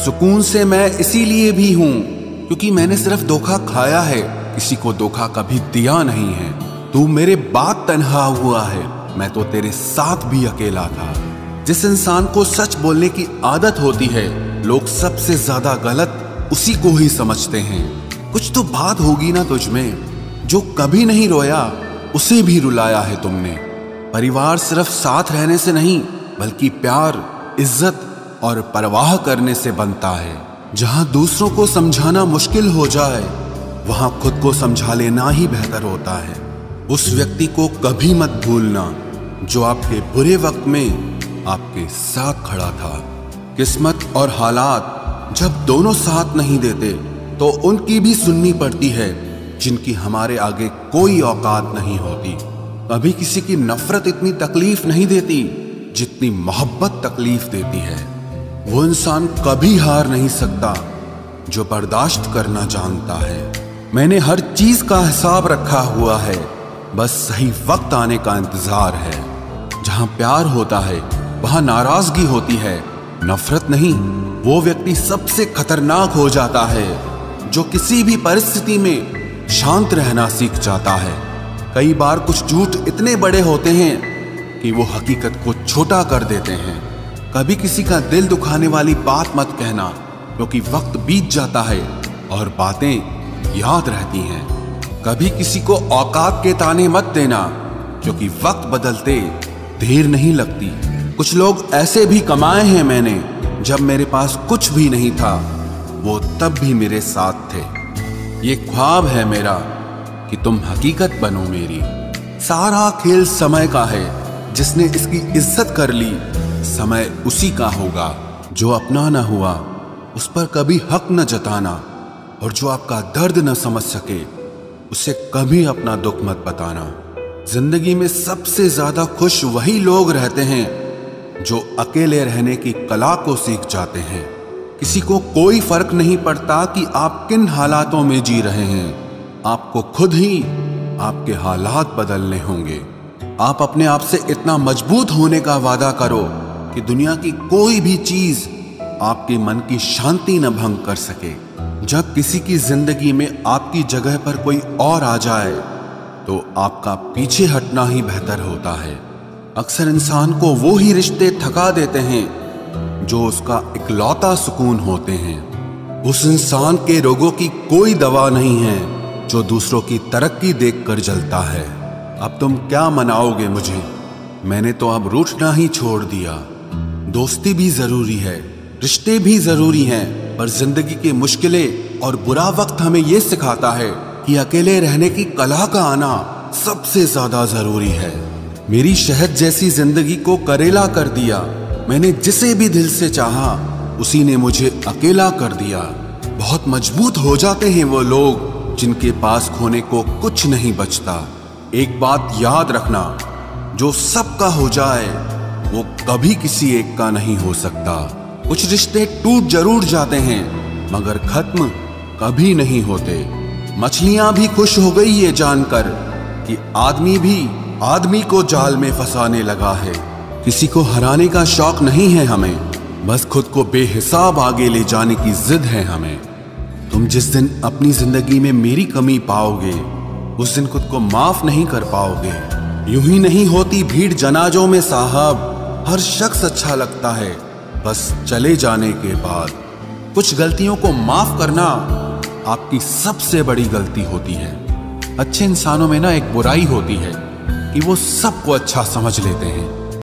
सुकून से मैं इसीलिए भी हूं क्योंकि मैंने सिर्फ धोखा खाया है, किसी को धोखा कभी दिया नहीं है। तू मेरे बाद तन्हा हुआ है, मैं तो तेरे साथ भी अकेला था। जिस इंसान को सच बोलने की आदत होती है, लोग सबसे ज्यादा गलत उसी को ही समझते हैं। कुछ तो बात होगी ना तुझ में, जो कभी नहीं रोया उसे भी रुलाया है तुमने। परिवार सिर्फ साथ रहने से नहीं, बल्कि प्यार, इज्जत और परवाह करने से बनता है। जहां दूसरों को समझाना मुश्किल हो जाए, वहां खुद को समझा लेना ही बेहतर होता है। उस व्यक्ति को कभी मत भूलना जो आपके बुरे वक्त में आपके साथ खड़ा था। किस्मत और हालात जब दोनों साथ नहीं देते तो उनकी भी सुननी पड़ती है जिनकी हमारे आगे कोई औकात नहीं होती। कभी किसी की नफरत इतनी तकलीफ नहीं देती जितनी मोहब्बत तकलीफ देती है। वो इंसान कभी हार नहीं सकता जो बर्दाश्त करना जानता है। मैंने हर चीज का हिसाब रखा हुआ है, बस सही वक्त आने का इंतजार है। जहां प्यार होता है वहां नाराजगी होती है, नफरत नहीं। वो व्यक्ति सबसे खतरनाक हो जाता है जो किसी भी परिस्थिति में शांत रहना सीख जाता है। कई बार कुछ झूठ इतने बड़े होते हैं कि वो हकीकत को छोटा कर देते हैं। कभी किसी का दिल दुखाने वाली बात मत कहना, क्योंकि वक्त बीत जाता है और बातें याद रहती हैं। कभी किसी को औकात के ताने मत देना, क्योंकि वक्त बदलते देर नहीं लगती। कुछ लोग ऐसे भी कमाए हैं मैंने जब मेरे पास कुछ भी नहीं था, वो तब भी मेरे साथ थे। ये ख्वाब है मेरा कि तुम हकीकत बनो मेरी। सारा खेल समय का है, जिसने इसकी इज्जत कर ली समय उसी का होगा। जो अपना न हुआ उस पर कभी हक न जताना, और जो आपका दर्द न समझ सके उसे कभी अपना दुख मत बताना। जिंदगी में सबसे ज्यादा खुश वही लोग रहते हैं जो अकेले रहने की कला को सीख जाते हैं। किसी को कोई फर्क नहीं पड़ता कि आप किन हालातों में जी रहे हैं, आपको खुद ही आपके हालात बदलने होंगे। आप अपने आप से इतना मजबूत होने का वादा करो कि दुनिया की कोई भी चीज आपके मन की शांति न भंग कर सके। जब किसी की जिंदगी में आपकी जगह पर कोई और आ जाए तो आपका पीछे हटना ही बेहतर होता है। अक्सर इंसान को वो ही रिश्ते थका देते हैं जो उसका इकलौता सुकून होते हैं। उस इंसान के रोगों की कोई दवा नहीं है जो दूसरों की तरक्की देखकर जलता है। अब तुम क्या मनाओगे मुझे, मैंने तो अब रूठना ही छोड़ दिया। दोस्ती भी जरूरी है, रिश्ते भी जरूरी हैं, पर जिंदगी की मुश्किलें और बुरा वक्त हमें ये सिखाता है कि अकेले रहने की कला का आना सबसे ज्यादा जरूरी है। मेरी शहद जैसी जिंदगी को करेला कर दिया। मैंने जिसे भी दिल से चाहा उसी ने मुझे अकेला कर दिया। बहुत मजबूत हो जाते हैं वो लोग जिनके पास खोने को कुछ नहीं बचता। एक बात याद रखना, जो सबका हो जाए वो कभी किसी एक का नहीं हो सकता। कुछ रिश्ते टूट जरूर जाते हैं मगर खत्म कभी नहीं होते। मछलियां भी खुश हो गई ये जानकर कि आदमी भी आदमी को जाल में फंसाने लगा है। किसी को हराने का शौक नहीं है हमें, बस खुद को बेहिसाब आगे ले जाने की जिद है हमें। तुम जिस दिन अपनी जिंदगी में मेरी कमी पाओगे उस दिन खुद को माफ नहीं कर पाओगे। यूं ही नहीं होती भीड़ जनाजों में साहब, हर शख्स अच्छा लगता है बस चले जाने के बाद। कुछ गलतियों को माफ करना आपकी सबसे बड़ी गलती होती है। अच्छे इंसानों में ना एक बुराई होती है कि वो सबको अच्छा समझ लेते हैं।